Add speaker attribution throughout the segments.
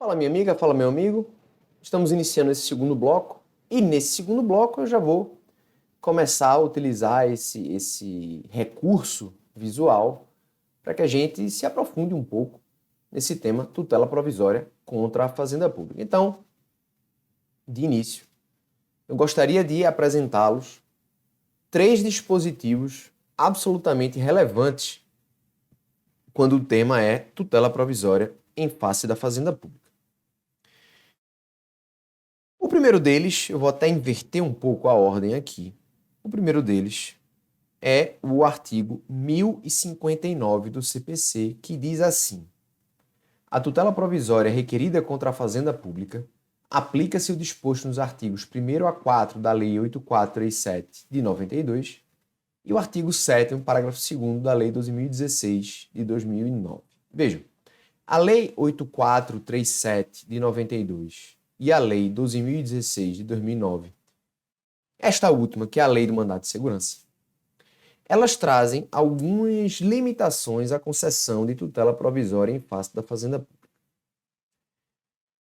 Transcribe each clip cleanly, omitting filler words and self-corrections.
Speaker 1: Fala minha amiga, fala meu amigo. Estamos iniciando esse segundo bloco e nesse segundo bloco eu já vou começar a utilizar esse recurso visual para que a gente se aprofunde um pouco nesse tema tutela provisória contra a Fazenda Pública. Então, de início, eu gostaria de apresentá-los 3 dispositivos absolutamente relevantes quando o tema é tutela provisória em face da Fazenda Pública. O primeiro deles, eu vou até inverter um pouco a ordem aqui. O primeiro deles é o artigo 1059 do CPC, que diz assim: a tutela provisória requerida contra a Fazenda Pública aplica-se o disposto nos artigos 1º a 4 da Lei 8437 de 92 e o artigo 7º, parágrafo 2º da Lei 12.016 de 2009. Vejam, a Lei 8437 de 92 e a Lei 12.016 de 2009, esta última, que é a Lei do Mandato de Segurança, elas trazem algumas limitações à concessão de tutela provisória em face da Fazenda Pública.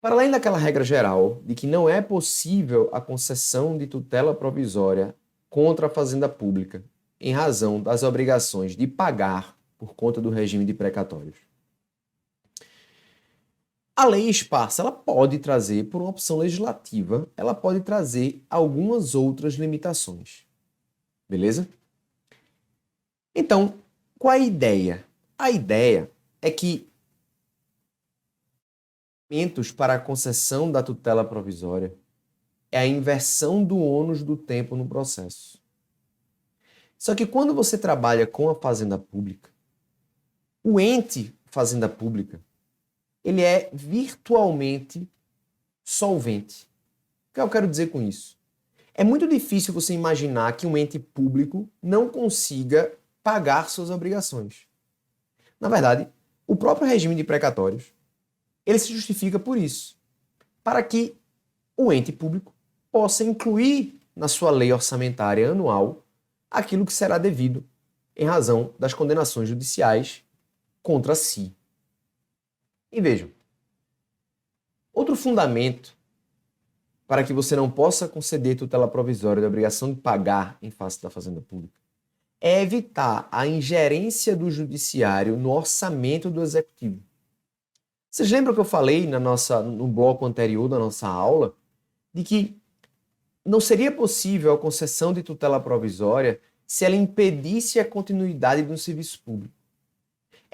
Speaker 1: Para além daquela regra geral de que não é possível a concessão de tutela provisória contra a Fazenda Pública em razão das obrigações de pagar por conta do regime de precatórios, a lei esparsa, ela pode trazer, por uma opção legislativa, ela pode trazer algumas outras limitações. Beleza? Então, qual é a ideia? A ideia é que para a concessão da tutela provisória é a inversão do ônus do tempo no processo. Só que quando você trabalha com a Fazenda Pública, o ente Fazenda Pública, ele é virtualmente solvente. O que eu quero dizer com isso? É muito difícil você imaginar que um ente público não consiga pagar suas obrigações. Na verdade, o próprio regime de precatórios, ele se justifica por isso, para que o ente público possa incluir na sua lei orçamentária anual aquilo que será devido em razão das condenações judiciais contra si. E vejam, outro fundamento para que você não possa conceder tutela provisória da obrigação de pagar em face da Fazenda Pública é evitar a ingerência do judiciário no orçamento do executivo. Vocês lembram que eu falei no bloco anterior da nossa aula de que não seria possível a concessão de tutela provisória se ela impedisse a continuidade de um serviço público?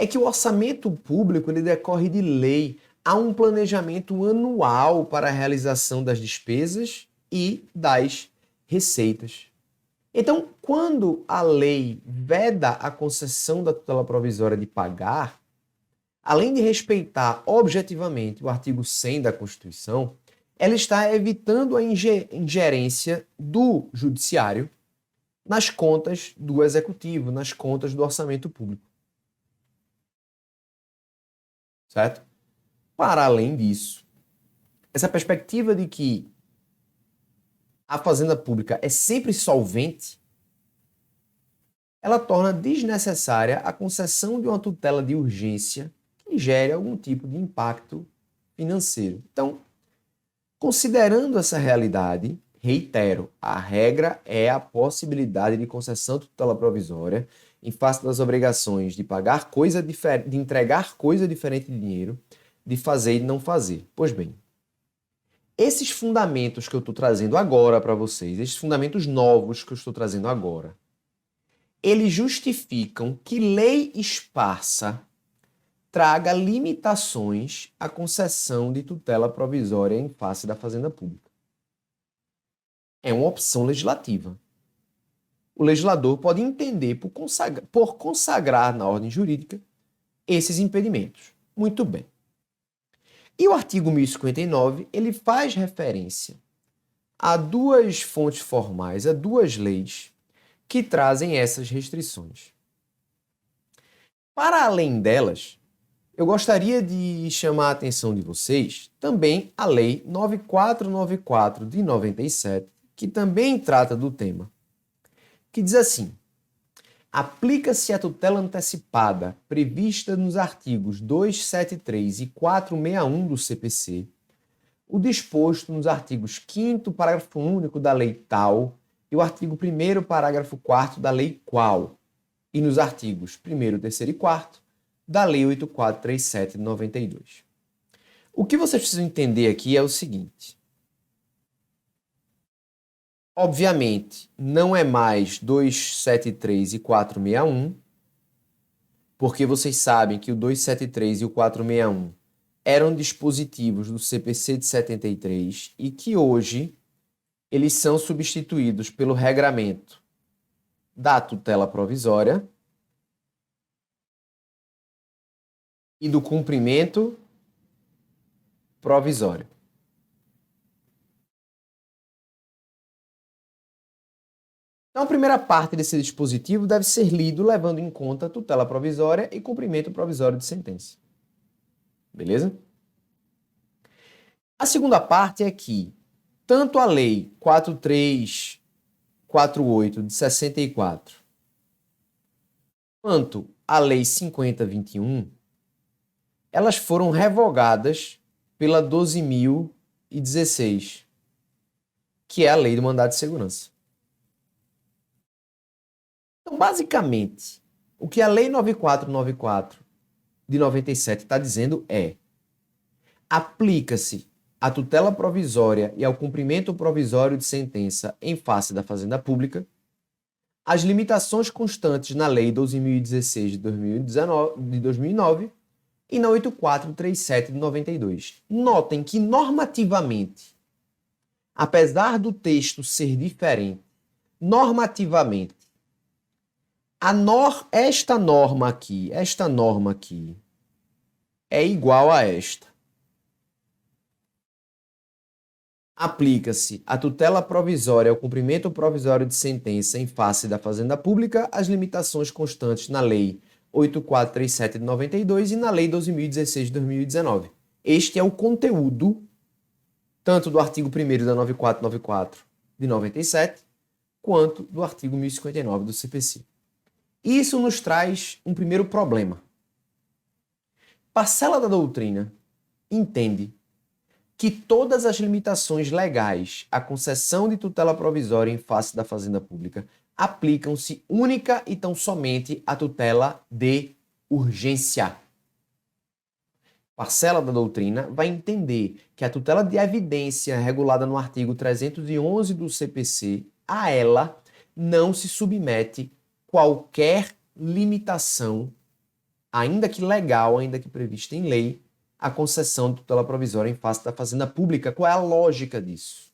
Speaker 1: É que o orçamento público ele decorre de lei. Há um planejamento anual para a realização das despesas e das receitas. Então, quando a lei veda a concessão da tutela provisória de pagar, além de respeitar objetivamente o artigo 100 da Constituição, ela está evitando a ingerência do judiciário nas contas do executivo, nas contas do orçamento público. Certo? Para além disso, essa perspectiva de que a Fazenda Pública é sempre solvente, ela torna desnecessária a concessão de uma tutela de urgência que gere algum tipo de impacto financeiro. Então, considerando essa realidade, reitero, a regra é a possibilidade de concessão de tutela provisória em face das obrigações de pagar coisa diferente, de entregar coisa diferente de dinheiro, de fazer e de não fazer. Pois bem, esses fundamentos que eu estou trazendo agora para vocês, esses fundamentos novos que eu estou trazendo agora, eles justificam que lei esparsa traga limitações à concessão de tutela provisória em face da Fazenda Pública. É uma opção legislativa. O legislador pode entender por consagrar na ordem jurídica esses impedimentos. Muito bem. E o artigo 1059, ele faz referência a 2 fontes formais, a 2 leis que trazem essas restrições. Para além delas, eu gostaria de chamar a atenção de vocês também a Lei 9494 de 97, que também trata do tema, que diz assim: Aplica-se a tutela antecipada prevista nos artigos 273 e 461 do CPC, o disposto nos artigos 5º, parágrafo único da lei tal e o artigo 1º, parágrafo 4º da lei qual, e nos artigos 1º, 3º e 4º da lei 8437 de 92. O que vocês precisam entender aqui é o seguinte. Obviamente, não é mais 273 e 461, porque vocês sabem que o 273 e o 461 eram dispositivos do CPC de 73 e que hoje eles são substituídos pelo regramento da tutela provisória e do cumprimento provisório. Então, a primeira parte desse dispositivo deve ser lido levando em conta a tutela provisória e cumprimento provisório de sentença. Beleza? A segunda parte é que tanto a Lei 4348 de 64 quanto a Lei 5021, elas foram revogadas pela 12.016, que é a Lei do Mandado de Segurança. Então, basicamente, o que a Lei 9494 de 97 está dizendo é: aplica-se à tutela provisória e ao cumprimento provisório de sentença em face da Fazenda Pública as limitações constantes na Lei 12.016 de 2009 e na 8437 de 92. Notem que, normativamente, apesar do texto ser diferente, normativamente, esta norma aqui é igual a esta. Aplica-se a tutela provisória ao cumprimento provisório de sentença em face da Fazenda Pública as limitações constantes na Lei 8437 de 92 e na Lei 12.016 de 2019. Este é o conteúdo tanto do artigo 1º da 9494 de 97 quanto do artigo 1059 do CPC. Isso nos traz um primeiro problema. Parcela da doutrina entende que todas as limitações legais à concessão de tutela provisória em face da Fazenda Pública aplicam-se única e tão somente à tutela de urgência. Parcela da doutrina vai entender que a tutela de evidência regulada no artigo 311 do CPC, a ela não se submete qualquer limitação, ainda que legal, ainda que prevista em lei, à concessão de tutela provisória em face da Fazenda Pública. Qual é a lógica disso?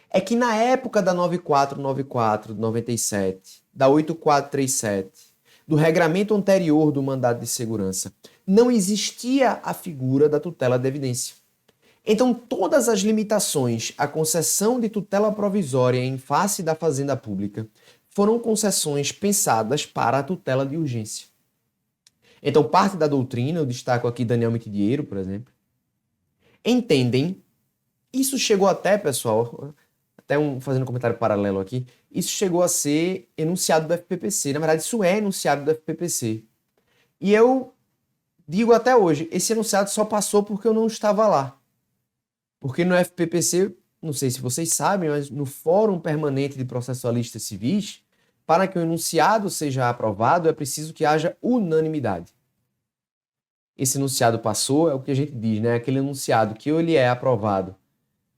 Speaker 1: É que na época da 9494, 97, da 8437, do regramento anterior do mandado de segurança, não existia a figura da tutela de evidência. Então, todas as limitações à concessão de tutela provisória em face da Fazenda Pública foram concessões pensadas para a tutela de urgência. Então, parte da doutrina, eu destaco aqui Daniel Mitidiero, por exemplo, entendem, isso chegou até, pessoal, fazendo um comentário paralelo aqui, isso chegou a ser enunciado do FPPC. Na verdade, isso é enunciado do FPPC. E eu digo até hoje, esse enunciado só passou porque eu não estava lá. Porque no FPPC, não sei se vocês sabem, mas no Fórum Permanente de Processualistas Civis, para que o enunciado seja aprovado, é preciso que haja unanimidade. Esse enunciado passou, é o que a gente diz, né? Aquele enunciado que ou ele é aprovado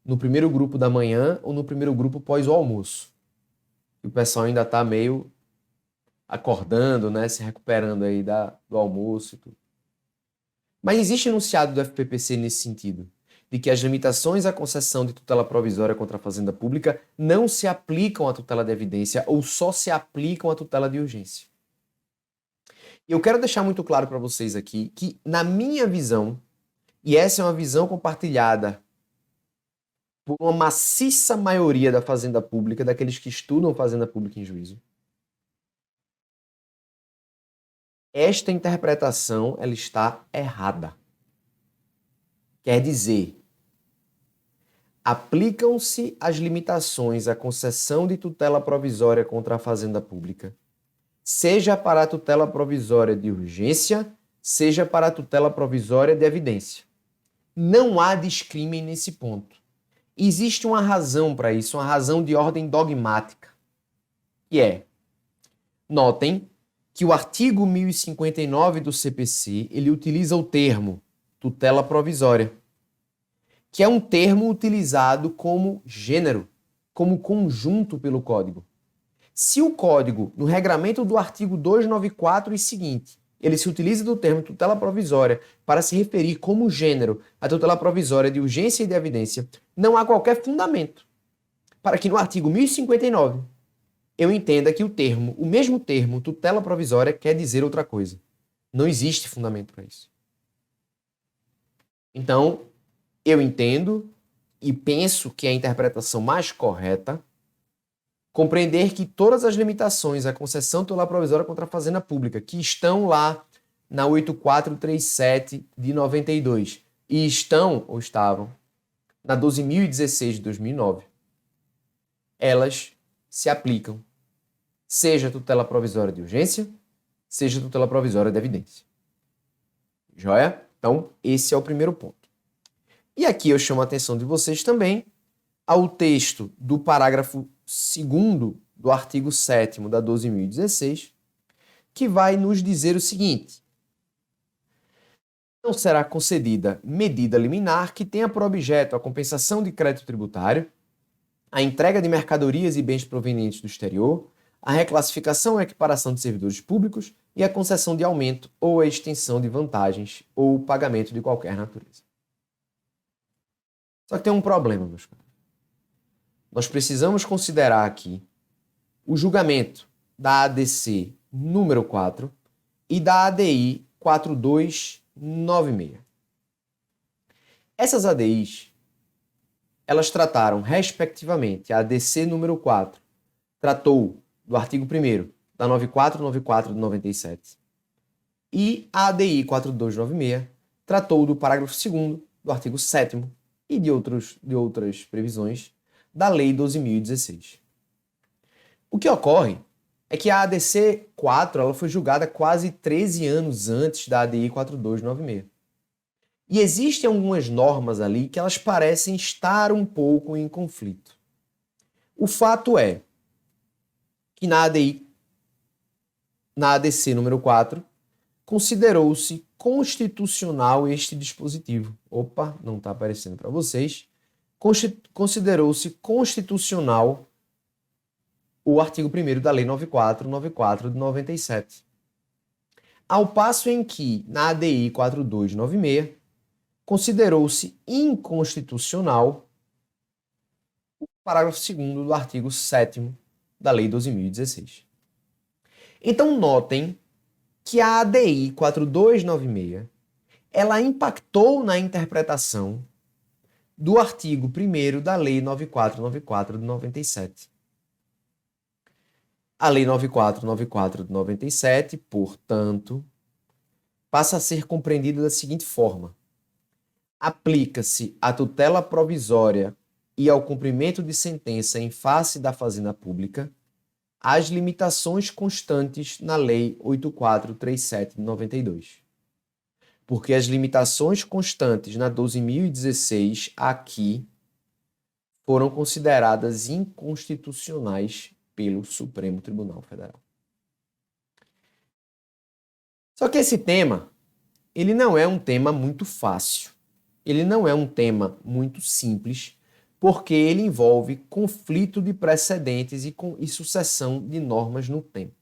Speaker 1: no primeiro grupo da manhã ou no primeiro grupo pós o almoço. E o pessoal ainda está meio acordando, né? Se recuperando aí do almoço e tudo. Mas existe enunciado do FPPC nesse sentido, de que as limitações à concessão de tutela provisória contra a Fazenda Pública não se aplicam à tutela de evidência ou só se aplicam à tutela de urgência. E eu quero deixar muito claro para vocês aqui que, na minha visão, e essa é uma visão compartilhada por uma maciça maioria da Fazenda Pública, daqueles que estudam Fazenda Pública em juízo, esta interpretação ela está errada. Quer dizer, aplicam-se as limitações à concessão de tutela provisória contra a Fazenda Pública seja para a tutela provisória de urgência, seja para a tutela provisória de evidência. Não há discrime nesse ponto. Existe uma razão para isso, uma razão de ordem dogmática. E notem que o artigo 1059 do CPC, ele utiliza o termo tutela provisória, que é um termo utilizado como gênero, como conjunto pelo Código. Se o Código, no regramento do artigo 294 e seguinte, ele se utiliza do termo tutela provisória para se referir como gênero à tutela provisória de urgência e de evidência, não há qualquer fundamento para que no artigo 1059 eu entenda que o mesmo termo tutela provisória quer dizer outra coisa. Não existe fundamento para isso. Então, eu entendo e penso que é a interpretação mais correta compreender que todas as limitações à concessão tutelar provisória contra a Fazenda Pública, que estão lá na 8437 de 92 e estão ou estavam na 12.016 de 2009, elas se aplicam, seja tutela provisória de urgência, seja tutela provisória de evidência. Joia? Então, esse é o primeiro ponto. E aqui eu chamo a atenção de vocês também ao texto do parágrafo 2º do artigo 7º da 12.016, que vai nos dizer o seguinte: não será concedida medida liminar que tenha por objeto a compensação de crédito tributário, a entrega de mercadorias e bens provenientes do exterior, a reclassificação ou equiparação de servidores públicos e a concessão de aumento ou a extensão de vantagens ou o pagamento de qualquer natureza. Só que tem um problema, meus caros. Nós precisamos considerar aqui o julgamento da ADC número 4 e da ADI 4296. Essas ADIs, elas trataram, respectivamente, a ADC número 4 tratou do artigo 1º da 9494 de 97 e a ADI 4296 tratou do parágrafo 2º do artigo 7º e de outras previsões da Lei 12.016. O que ocorre é que a ADC 4 ela foi julgada quase 13 anos antes da ADI 4296. E existem algumas normas ali que elas parecem estar um pouco em conflito. O fato é que na ADC número 4, considerou-se constitucional este dispositivo. Opa, não está aparecendo para vocês. Considerou-se constitucional o artigo 1º da Lei 9494 de 97. Ao passo em que, na ADI 4296, considerou-se inconstitucional o parágrafo 2º do artigo 7º da Lei 12.016. Então, notem que a ADI 4296 ela impactou na interpretação do artigo 1º da Lei 9494 de 97. A Lei 9494 de 97, portanto, passa a ser compreendida da seguinte forma: aplica-se à tutela provisória e ao cumprimento de sentença em face da Fazenda Pública as limitações constantes na Lei 8437 de 92. Porque as limitações constantes na 12.016 aqui foram consideradas inconstitucionais pelo Supremo Tribunal Federal. Só que esse tema, ele não é um tema muito fácil. Ele não é um tema muito simples, porque ele envolve conflito de precedentes e sucessão de normas no tempo.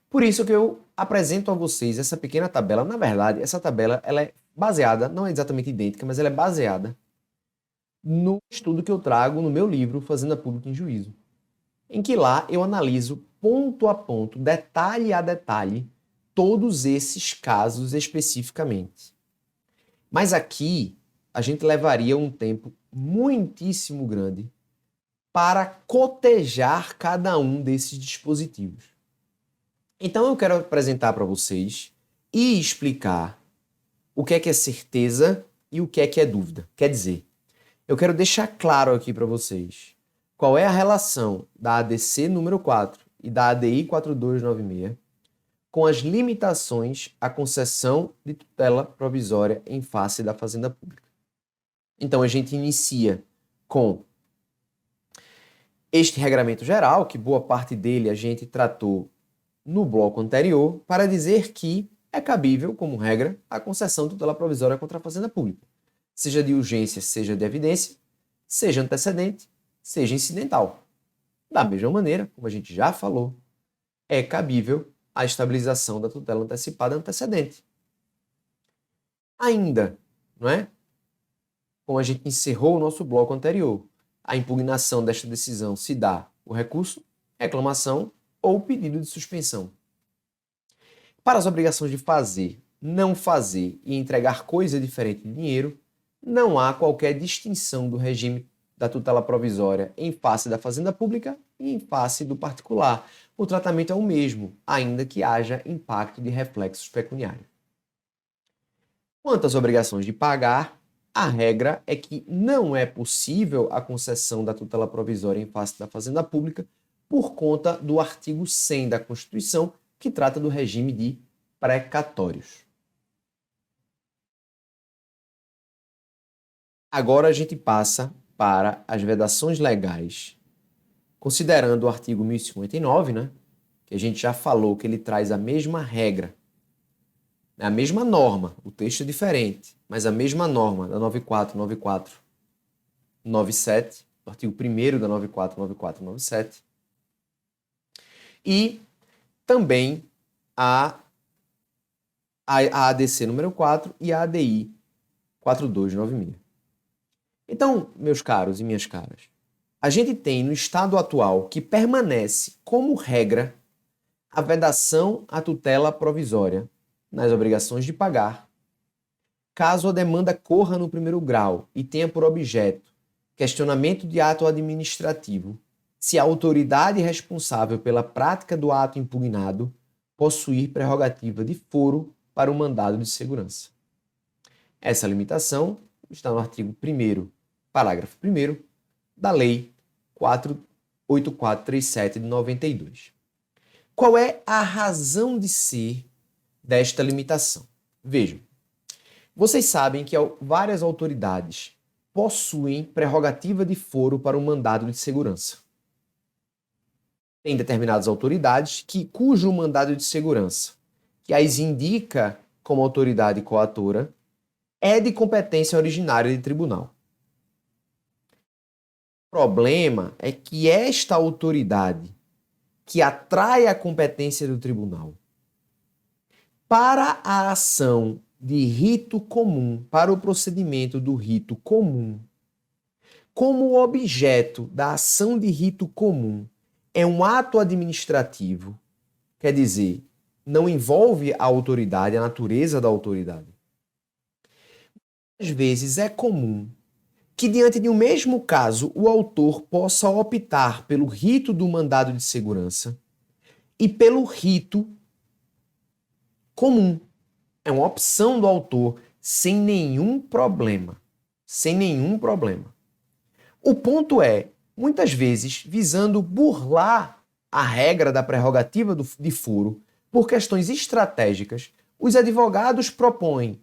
Speaker 1: Por isso que eu apresento a vocês essa pequena tabela. Na verdade, essa tabela ela é baseada, não é exatamente idêntica, mas ela é baseada no estudo que eu trago no meu livro Fazenda Pública em Juízo, em que lá eu analiso ponto a ponto, detalhe a detalhe, todos esses casos especificamente. Mas aqui a gente levaria um tempo muitíssimo grande para cotejar cada um desses dispositivos. Então eu quero apresentar para vocês e explicar o que é certeza e o que é dúvida. Quer dizer, eu quero deixar claro aqui para vocês qual é a relação da ADC número 4 e da ADI 4296, com as limitações à concessão de tutela provisória em face da Fazenda Pública. Então, a gente inicia com este regramento geral, que boa parte dele a gente tratou no bloco anterior, para dizer que é cabível, como regra, a concessão de tutela provisória contra a Fazenda Pública, seja de urgência, seja de evidência, seja antecedente, seja incidental. Da mesma maneira, como a gente já falou, é cabível a estabilização da tutela antecipada antecedente. Ainda, não é? Como a gente encerrou o nosso bloco anterior, a impugnação desta decisão se dá o recurso, reclamação ou pedido de suspensão. Para as obrigações de fazer, não fazer e entregar coisa diferente de dinheiro, não há qualquer distinção do regime da tutela provisória em face da Fazenda Pública e em face do particular. O tratamento é o mesmo, ainda que haja impacto de reflexos pecuniários. Quanto às obrigações de pagar, a regra é que não é possível a concessão da tutela provisória em face da Fazenda Pública por conta do artigo 100 da Constituição, que trata do regime de precatórios. Agora a gente passa para as vedações legais, considerando o artigo 1059, né, que a gente já falou que ele traz a mesma regra, a mesma norma, o texto é diferente, mas a mesma norma da 9497, do artigo 1º da 9497, e também a ADC número 4 e a ADI 4296. Então, meus caros e minhas caras, a gente tem no estado atual que permanece como regra a vedação à tutela provisória nas obrigações de pagar, caso a demanda corra no primeiro grau e tenha por objeto questionamento de ato administrativo, se a autoridade responsável pela prática do ato impugnado possuir prerrogativa de foro para o mandado de segurança. Essa limitação está no artigo 1º, parágrafo 1º, da Lei 8437 de 92. Qual é a razão de ser desta limitação? Vejam, vocês sabem que várias autoridades possuem prerrogativa de foro para o mandado de segurança. Tem determinadas autoridades cujo mandado de segurança, que as indica como autoridade coatora, é de competência originária de tribunal. O problema é que esta autoridade que atrai a competência do tribunal para a ação de rito comum, para o procedimento do rito comum, como o objeto da ação de rito comum é um ato administrativo, quer dizer, não envolve a autoridade, a natureza da autoridade. Às vezes é comum que, diante de um mesmo caso, o autor possa optar pelo rito do mandado de segurança e pelo rito comum. É uma opção do autor sem nenhum problema. Sem nenhum problema. O ponto é, muitas vezes, visando burlar a regra da prerrogativa de foro, por questões estratégicas, os advogados propunham,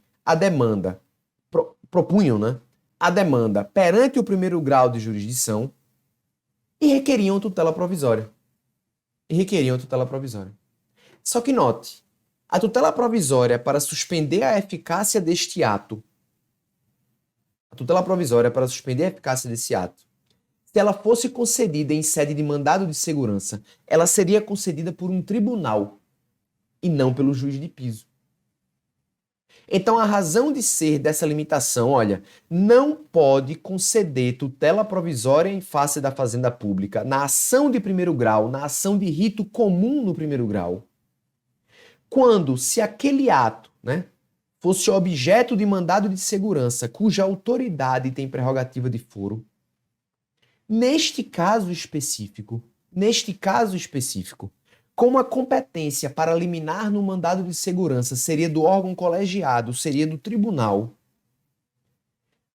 Speaker 1: né, a demanda perante o primeiro grau de jurisdição e requeriam tutela provisória. Só que note, a tutela provisória para suspender a eficácia deste ato, se ela fosse concedida em sede de mandado de segurança, ela seria concedida por um tribunal e não pelo juiz de piso. Então, a razão de ser dessa limitação, olha, não pode conceder tutela provisória em face da Fazenda Pública na ação de primeiro grau, na ação de rito comum no primeiro grau, quando, se aquele ato, né, fosse objeto de mandado de segurança cuja autoridade tem prerrogativa de foro. Neste caso específico, como a competência para liminar no mandado de segurança seria do órgão colegiado, seria do tribunal,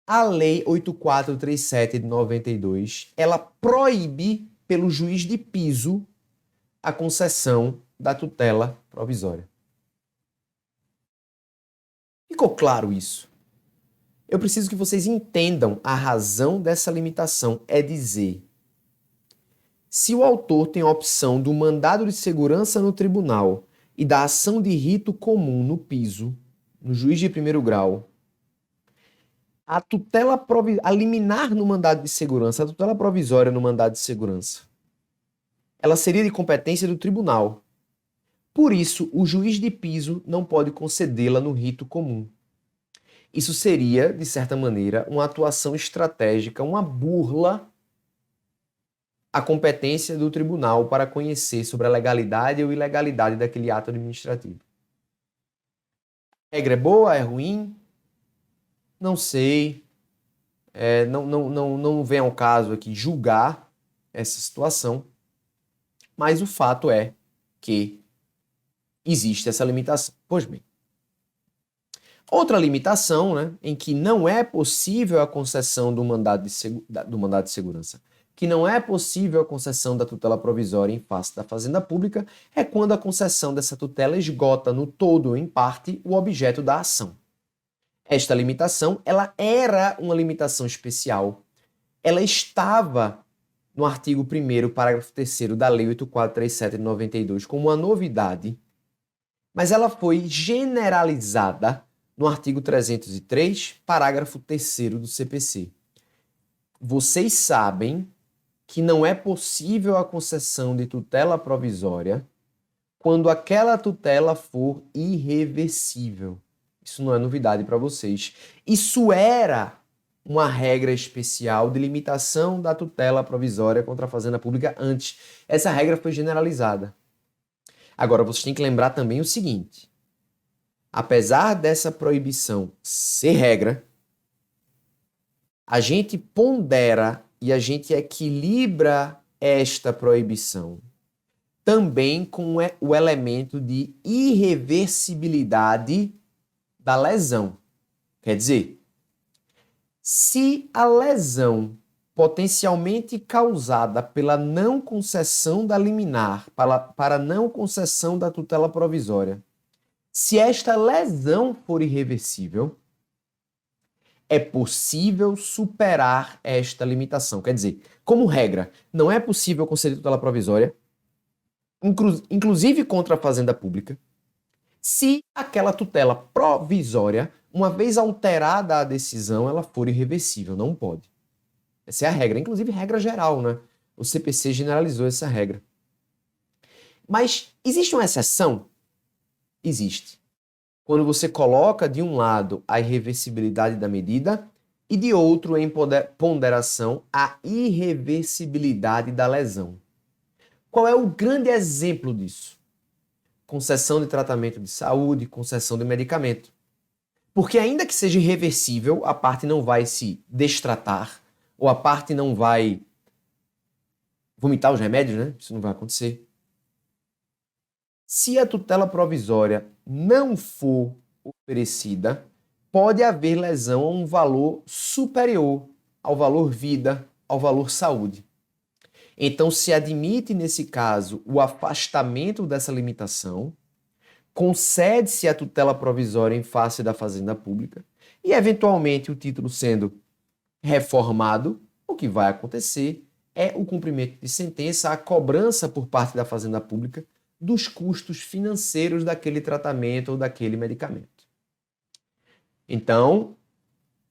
Speaker 1: a Lei 8437 de 92, ela proíbe pelo juiz de piso a concessão da tutela provisória. Ficou claro isso? Eu preciso que vocês entendam a razão dessa limitação. É dizer, se o autor tem a opção do mandado de segurança no tribunal e da ação de rito comum no piso, no juiz de primeiro grau, a liminar no mandado de segurança, a tutela provisória no mandado de segurança, ela seria de competência do tribunal. Por isso, o juiz de piso não pode concedê-la no rito comum. Isso seria, de certa maneira, uma atuação estratégica, uma burla à competência do tribunal para conhecer sobre a legalidade ou ilegalidade daquele ato administrativo. A regra é boa? É ruim? Não sei. Não vem ao caso aqui julgar essa situação, mas o fato é que existe essa limitação. Pois bem. Outra limitação, né, em que não é possível a concessão do mandado de segurança, que não é possível a concessão da tutela provisória em face da Fazenda Pública, é quando a concessão dessa tutela esgota no todo ou em parte o objeto da ação. Esta limitação, ela era uma limitação especial. Ela estava no artigo 1º, parágrafo 3º da Lei 8437 de 92 como uma novidade, mas ela foi generalizada no artigo 303, parágrafo 3º do CPC. Vocês sabem que não é possível a concessão de tutela provisória quando aquela tutela for irreversível. Isso não é novidade para vocês. Isso era uma regra especial de limitação da tutela provisória contra a Fazenda Pública antes. Essa regra foi generalizada. Agora, vocês têm que lembrar também o seguinte: apesar dessa proibição ser regra, a gente pondera e a gente equilibra esta proibição também com o elemento de irreversibilidade da lesão. Quer dizer, se a lesão potencialmente causada pela não concessão da liminar, para não concessão da tutela provisória, se esta lesão for irreversível, é possível superar esta limitação. Quer dizer, como regra, não é possível conceder tutela provisória, inclusive contra a Fazenda Pública, se aquela tutela provisória, uma vez alterada a decisão, ela for irreversível. Não pode. Essa é a regra, inclusive regra geral, né? O CPC generalizou essa regra. Mas existe uma exceção? Existe. Quando você coloca de um lado a irreversibilidade da medida e de outro em ponderação a irreversibilidade da lesão. Qual é o grande exemplo disso? Concessão de tratamento de saúde, concessão de medicamento. Porque ainda que seja irreversível, a parte não vai se destratar, ou a parte não vai vomitar os remédios, né? Isso não vai acontecer. Se a tutela provisória não for oferecida, pode haver lesão a um valor superior ao valor vida, ao valor saúde. Então, se admite, nesse caso, o afastamento dessa limitação, concede-se a tutela provisória em face da Fazenda Pública e, eventualmente, o título sendo reformado, o que vai acontecer é o cumprimento de sentença, a cobrança por parte da Fazenda Pública dos custos financeiros daquele tratamento ou daquele medicamento. Então,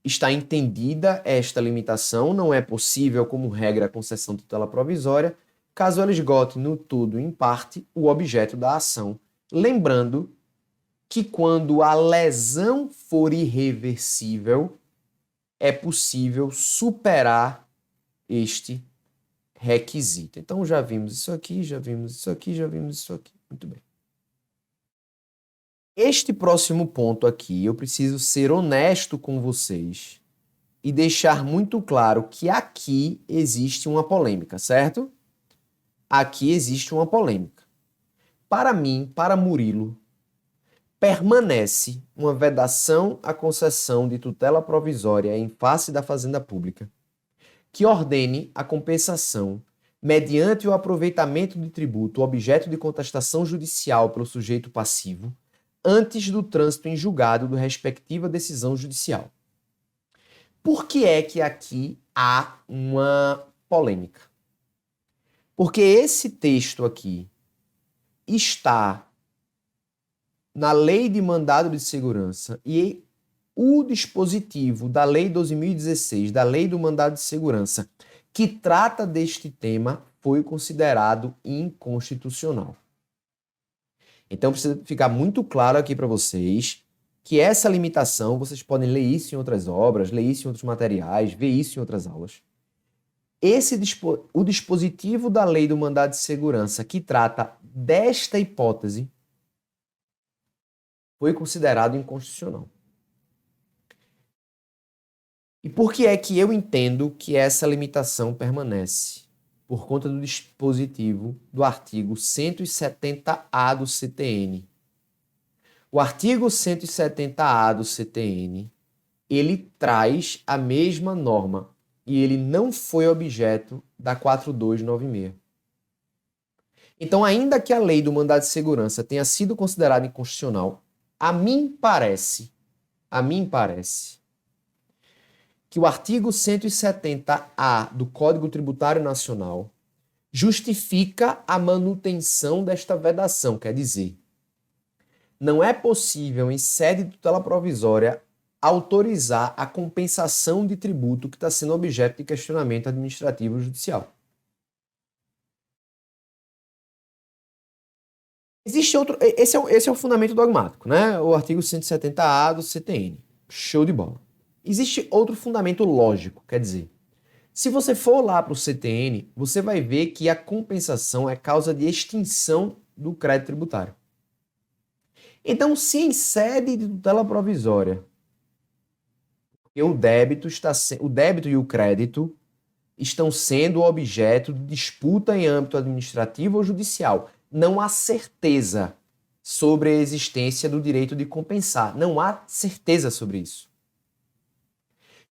Speaker 1: está entendida esta limitação, não é possível, como regra, a concessão de tutela provisória, caso ela esgote no todo, em parte, o objeto da ação. Lembrando que quando a lesão for irreversível, é possível superar este requisito. Então já vimos isso aqui, já vimos isso aqui, já vimos isso aqui. Muito bem. Este próximo ponto aqui, eu preciso ser honesto com vocês e deixar muito claro que aqui existe uma polêmica, certo? Aqui existe uma polêmica. Para mim, para Murilo, permanece uma vedação à concessão de tutela provisória em face da Fazenda Pública que ordene a compensação mediante o aproveitamento de tributo, objeto de contestação judicial pelo sujeito passivo, antes do trânsito em julgado da respectiva decisão judicial. Por que é que aqui há uma polêmica? Porque esse texto aqui está na Lei de Mandado de Segurança e o dispositivo da Lei 12.016, da Lei do Mandado de Segurança, que trata deste tema, foi considerado inconstitucional. Então precisa ficar muito claro aqui para vocês que essa limitação, vocês podem ler isso em outras obras, ler isso em outros materiais, ver isso em outras aulas. O dispositivo da Lei do Mandado de Segurança que trata desta hipótese foi considerado inconstitucional. E por que é que eu entendo que essa limitação permanece? Por conta do dispositivo do artigo 170A do CTN. O artigo 170A do CTN, ele traz a mesma norma e ele não foi objeto da 4296. Então, ainda que a lei do mandado de segurança tenha sido considerada inconstitucional, a mim parece que o artigo 170A do Código Tributário Nacional justifica a manutenção desta vedação, quer dizer, não é possível, em sede de tutela provisória, autorizar a compensação de tributo que está sendo objeto de questionamento administrativo judicial. Existe outro. Esse é o fundamento dogmático, né? O artigo 170A do CTN. Show de bola. Existe outro fundamento lógico, quer dizer, se você for lá para o CTN, você vai ver que a compensação é causa de extinção do crédito tributário. Então, se em sede de tutela provisória, o débito e o crédito estão sendo objeto de disputa em âmbito administrativo ou judicial, não há certeza sobre a existência do direito de compensar. Não há certeza sobre isso.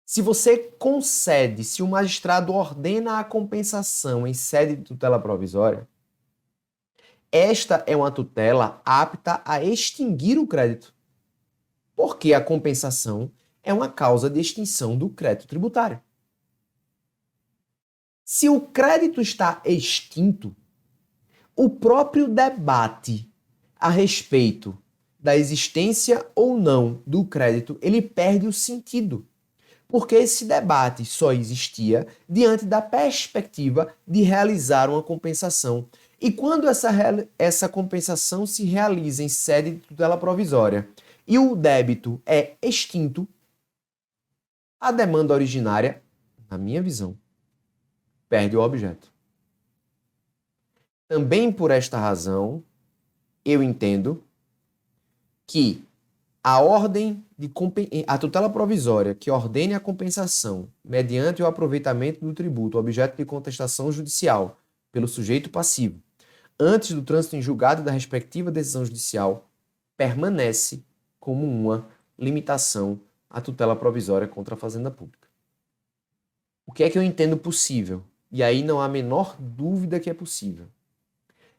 Speaker 1: Se você concede, se o magistrado ordena a compensação em sede de tutela provisória, esta é uma tutela apta a extinguir o crédito, porque a compensação é uma causa de extinção do crédito tributário. Se o crédito está extinto, o próprio debate a respeito da existência ou não do crédito, ele perde o sentido. Porque esse debate só existia diante da perspectiva de realizar uma compensação. E quando essa compensação se realiza em sede de tutela provisória e o débito é extinto, a demanda originária, na minha visão, perde o objeto. Também por esta razão, eu entendo que a tutela provisória que ordene a compensação mediante o aproveitamento do tributo objeto de contestação judicial pelo sujeito passivo antes do trânsito em julgado da respectiva decisão judicial permanece como uma limitação à tutela provisória contra a fazenda pública. O que é que eu entendo possível? E aí não há a menor dúvida que é possível.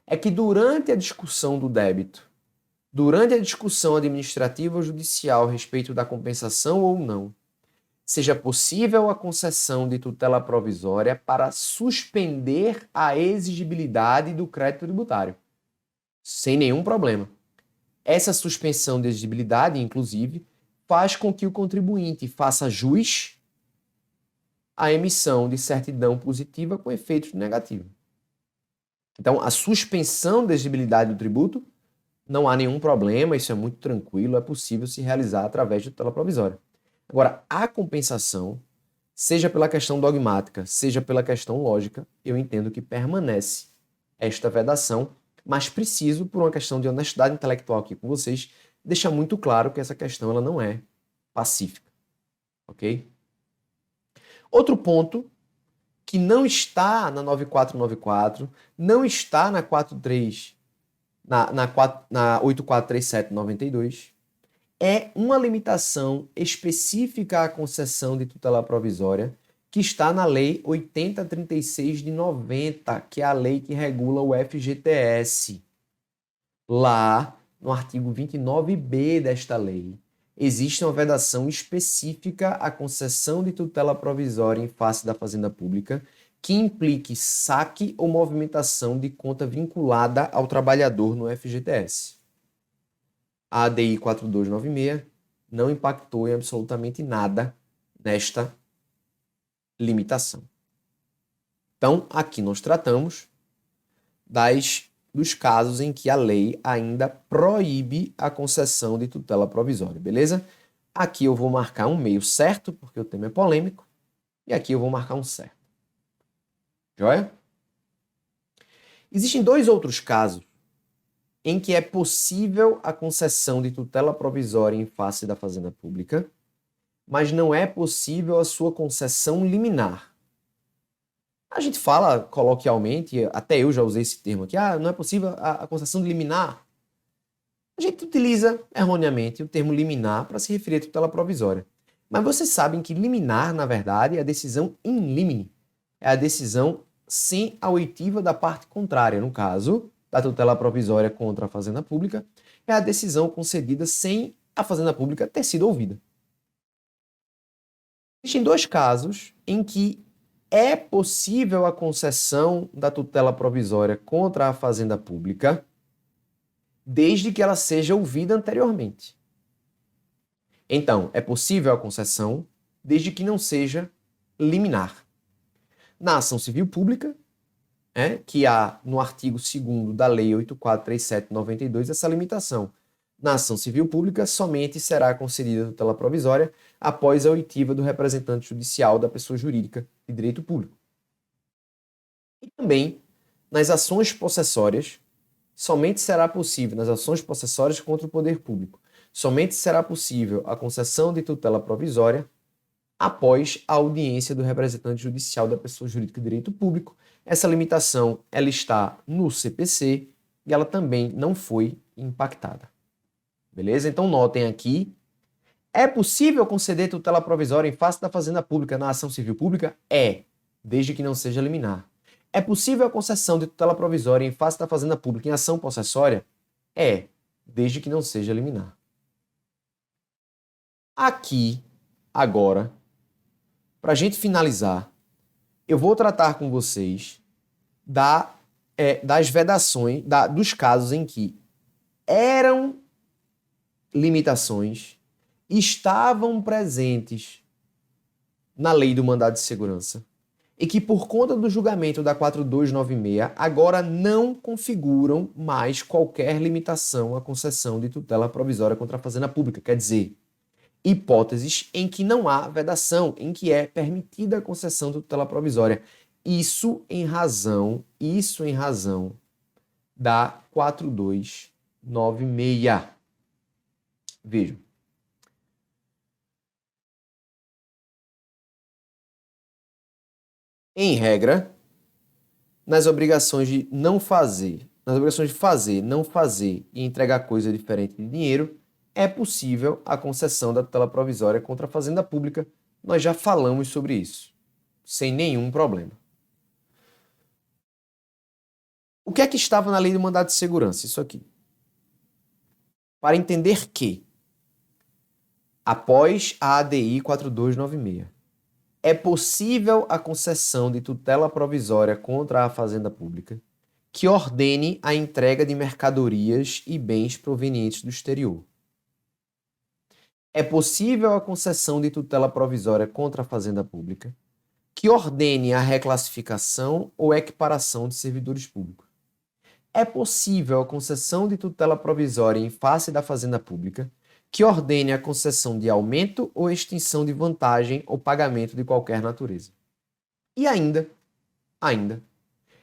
Speaker 1: É que durante a discussão do débito, durante a discussão administrativa ou judicial a respeito da compensação ou não, seja possível a concessão de tutela provisória para suspender a exigibilidade do crédito tributário, sem nenhum problema. Essa suspensão de exigibilidade, inclusive, faz com que o contribuinte faça jus à emissão de certidão positiva com efeito negativo. Então, a suspensão da exigibilidade do tributo não há nenhum problema, isso é muito tranquilo, é possível se realizar através de tutela provisória. Agora, a compensação, seja pela questão dogmática, seja pela questão lógica, eu entendo que permanece esta vedação, mas preciso, por uma questão de honestidade intelectual aqui com vocês, deixar muito claro que essa questão ela não é pacífica. Ok? Outro ponto que não está na 9494, não está na 43, na 8437/92, é uma limitação específica à concessão de tutela provisória que está na Lei 8036 de 90, que é a lei que regula o FGTS. Lá, no artigo 29b desta lei, existe uma vedação específica à concessão de tutela provisória em face da Fazenda Pública que implique saque ou movimentação de conta vinculada ao trabalhador no FGTS. A ADI 4296 não impactou em absolutamente nada nesta limitação. Então, aqui nós tratamos dos casos em que a lei ainda proíbe a concessão de tutela provisória, beleza? Aqui eu vou marcar um meio certo, porque o tema é polêmico, e aqui eu vou marcar um certo. Joia? Existem dois outros casos em que é possível a concessão de tutela provisória em face da Fazenda Pública, mas não é possível a sua concessão liminar. A gente fala coloquialmente, até eu já usei esse termo aqui, não é possível a concessão de liminar. A gente utiliza erroneamente o termo liminar para se referir à tutela provisória. Mas vocês sabem que liminar, na verdade, é a decisão in limine. É a decisão sem a oitiva da parte contrária. No caso da tutela provisória contra a Fazenda Pública, é a decisão concedida sem a Fazenda Pública ter sido ouvida. Existem dois casos em que é possível a concessão da tutela provisória contra a Fazenda Pública, desde que ela seja ouvida anteriormente. Então, é possível a concessão desde que não seja liminar. Na ação civil pública, que há no artigo 2º da Lei 8437/92 essa limitação. Na ação civil pública, somente será concedida a tutela provisória após a oitiva do representante judicial da pessoa jurídica de direito público. E também, nas ações possessórias, somente será possível, nas ações possessórias contra o poder público, somente será possível a concessão de tutela provisória após a audiência do representante judicial da pessoa jurídica de direito público. Essa limitação ela está no CPC e ela também não foi impactada. Beleza? Então notem aqui, é possível conceder tutela provisória em face da Fazenda Pública na ação civil pública? É, desde que não seja liminar. É possível a concessão de tutela provisória em face da Fazenda Pública em ação possessória? É, desde que não seja liminar. Aqui, agora, para a gente finalizar, eu vou tratar com vocês das vedações, dos casos em que eram limitações, estavam presentes na lei do mandado de segurança e que, por conta do julgamento da 4296, agora não configuram mais qualquer limitação à concessão de tutela provisória contra a Fazenda Pública. Quer dizer, hipóteses em que não há vedação, em que é permitida a concessão de tutela provisória. Isso em razão da 4296. Vejam. Em regra, nas obrigações de fazer, não fazer e entregar coisa diferente de dinheiro, é possível a concessão da tutela provisória contra a Fazenda Pública. Nós já falamos sobre isso, sem nenhum problema. O que é que estava na lei do mandado de segurança? Isso aqui. Para entender que, após a ADI 4296, é possível a concessão de tutela provisória contra a Fazenda Pública que ordene a entrega de mercadorias e bens provenientes do exterior. É possível a concessão de tutela provisória contra a Fazenda Pública que ordene a reclassificação ou equiparação de servidores públicos. É possível a concessão de tutela provisória em face da Fazenda Pública que ordene a concessão de aumento ou extinção de vantagem ou pagamento de qualquer natureza. E ainda,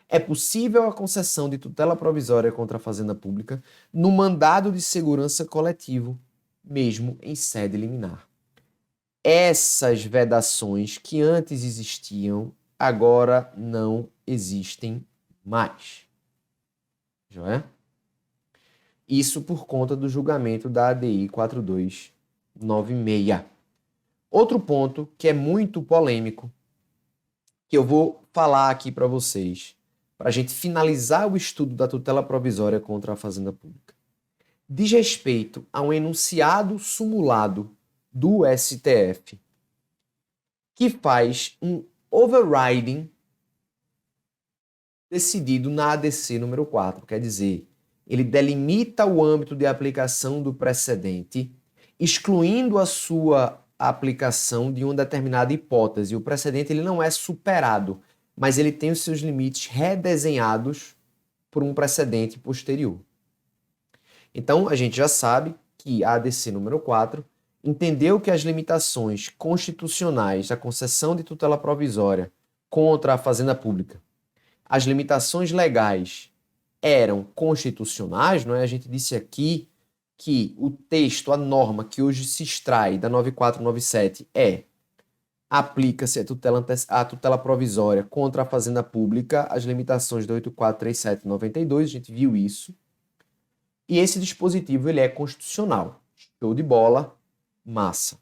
Speaker 1: é possível a concessão de tutela provisória contra a Fazenda Pública no mandado de segurança coletivo, mesmo em sede liminar. Essas vedações que antes existiam, agora não existem mais. Joia? Isso por conta do julgamento da ADI 4296. Outro ponto que é muito polêmico que eu vou falar aqui para vocês, para a gente finalizar o estudo da tutela provisória contra a Fazenda Pública, diz respeito a um enunciado sumulado do STF que faz um overriding decidido na ADC número 4, quer dizer, ele delimita o âmbito de aplicação do precedente, excluindo a sua aplicação de uma determinada hipótese. O precedente ele não é superado, mas ele tem os seus limites redesenhados por um precedente posterior. Então, a gente já sabe que a ADC número 4 entendeu que as limitações constitucionais da concessão de tutela provisória contra a Fazenda Pública, as limitações legais eram constitucionais, não é? A gente disse aqui que o texto, a norma que hoje se extrai da 9497 aplica-se a tutela provisória contra a Fazenda Pública, as limitações da 8437/92, a gente viu isso. E esse dispositivo ele é constitucional. Show de bola, massa.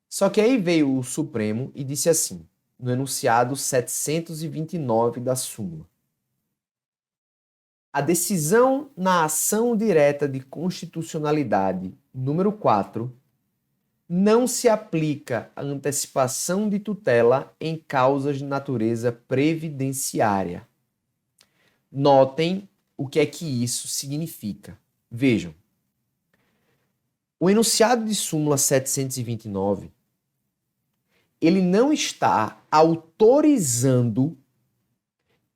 Speaker 1: Só que aí veio o Supremo e disse assim, no enunciado 729 da súmula: a decisão na ação direta de constitucionalidade número 4 não se aplica à antecipação de tutela em causas de natureza previdenciária. Notem o que é que isso significa. Vejam, o enunciado de súmula 729, ele não está autorizando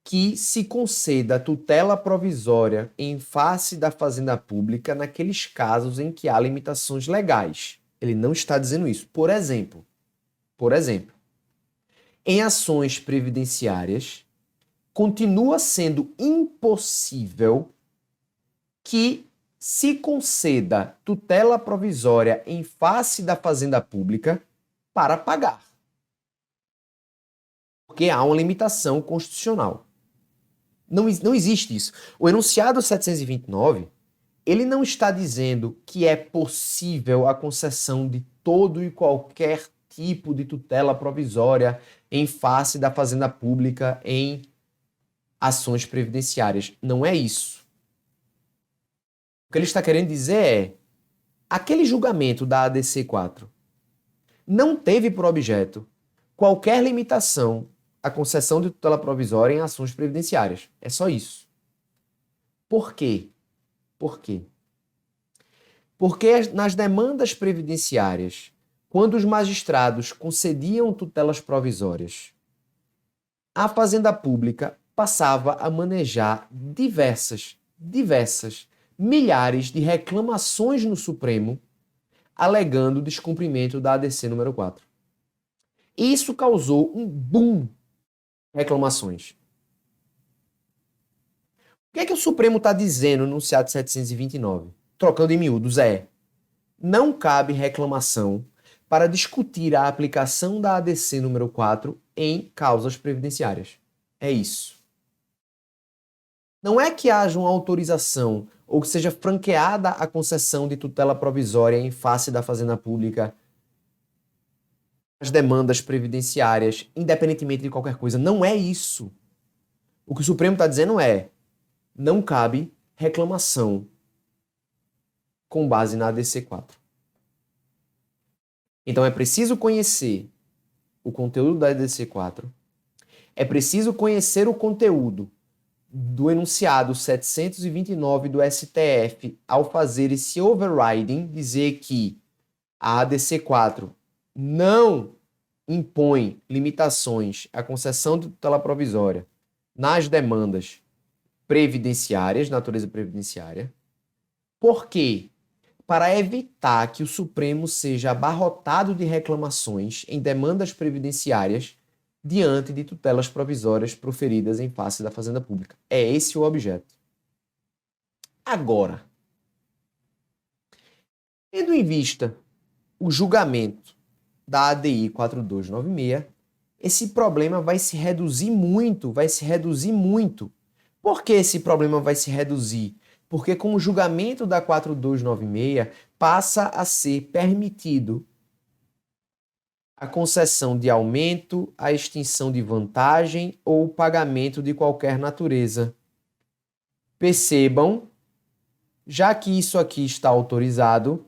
Speaker 1: que se conceda tutela provisória em face da Fazenda Pública naqueles casos em que há limitações legais. Ele não está dizendo isso. Por exemplo, em ações previdenciárias, continua sendo impossível que se conceda tutela provisória em face da Fazenda Pública para pagar. Porque há uma limitação constitucional. Não existe isso. O enunciado 729, ele não está dizendo que é possível a concessão de todo e qualquer tipo de tutela provisória em face da Fazenda Pública em ações previdenciárias. Não é isso. O que ele está querendo dizer é: aquele julgamento da ADC 4 não teve por objeto qualquer limitação à concessão de tutela provisória em ações previdenciárias. É só isso. Por quê? Por quê? Porque nas demandas previdenciárias, quando os magistrados concediam tutelas provisórias, a Fazenda Pública passava a manejar diversas, milhares de reclamações no Supremo alegando descumprimento da ADC número 4. Isso causou um boom de reclamações. O que é que o Supremo está dizendo no enunciado 729? Trocando em miúdos, não cabe reclamação para discutir a aplicação da ADC número 4 em causas previdenciárias. É isso. Não é que haja uma autorização ou que seja franqueada a concessão de tutela provisória em face da Fazenda Pública as demandas previdenciárias, independentemente de qualquer coisa. Não é isso. O que o Supremo está dizendo não cabe reclamação com base na ADC 4. Então é preciso conhecer o conteúdo da ADC 4, é preciso conhecer o conteúdo do enunciado 729 do STF ao fazer esse overriding, dizer que a ADC 4 não impõe limitações à concessão de tutela provisória nas demandas previdenciárias, natureza previdenciária. Por quê? Para evitar que o Supremo seja abarrotado de reclamações em demandas previdenciárias diante de tutelas provisórias proferidas em face da Fazenda Pública. É esse o objeto. Agora, tendo em vista o julgamento da ADI 4296, esse problema vai se reduzir muito, Por que esse problema vai se reduzir? Porque com o julgamento da 4296 passa a ser permitido a concessão de aumento, a extinção de vantagem ou o pagamento de qualquer natureza. Percebam, já que isso aqui está autorizado,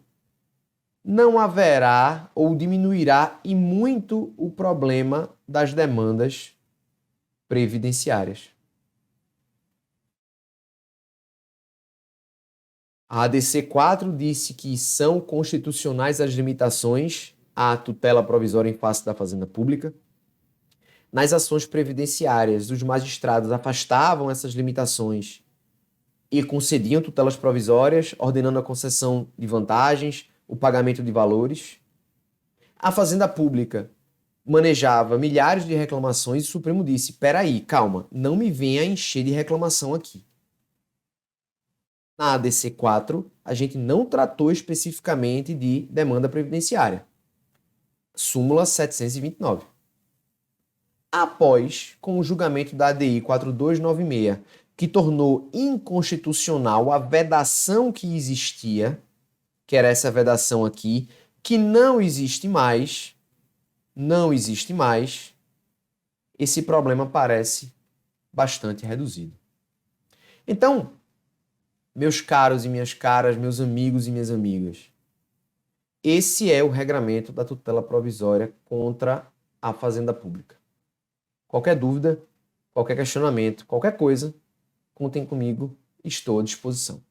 Speaker 1: não haverá ou diminuirá e muito o problema das demandas previdenciárias. A ADC 4 disse que são constitucionais as limitações à tutela provisória em face da Fazenda Pública. Nas ações previdenciárias, os magistrados afastavam essas limitações e concediam tutelas provisórias, ordenando a concessão de vantagens, o pagamento de valores. A Fazenda Pública manejava milhares de reclamações e o Supremo disse: peraí, calma, não me venha encher de reclamação aqui. Na ADC 4, a gente não tratou especificamente de demanda previdenciária. Súmula 729. Após, com o julgamento da ADI 4296, que tornou inconstitucional a vedação que existia, que era essa vedação aqui, que não existe mais, esse problema parece bastante reduzido. Então, meus caros e minhas caras, meus amigos e minhas amigas, esse é o regramento da tutela provisória contra a Fazenda Pública. Qualquer dúvida, qualquer questionamento, qualquer coisa, contem comigo, estou à disposição.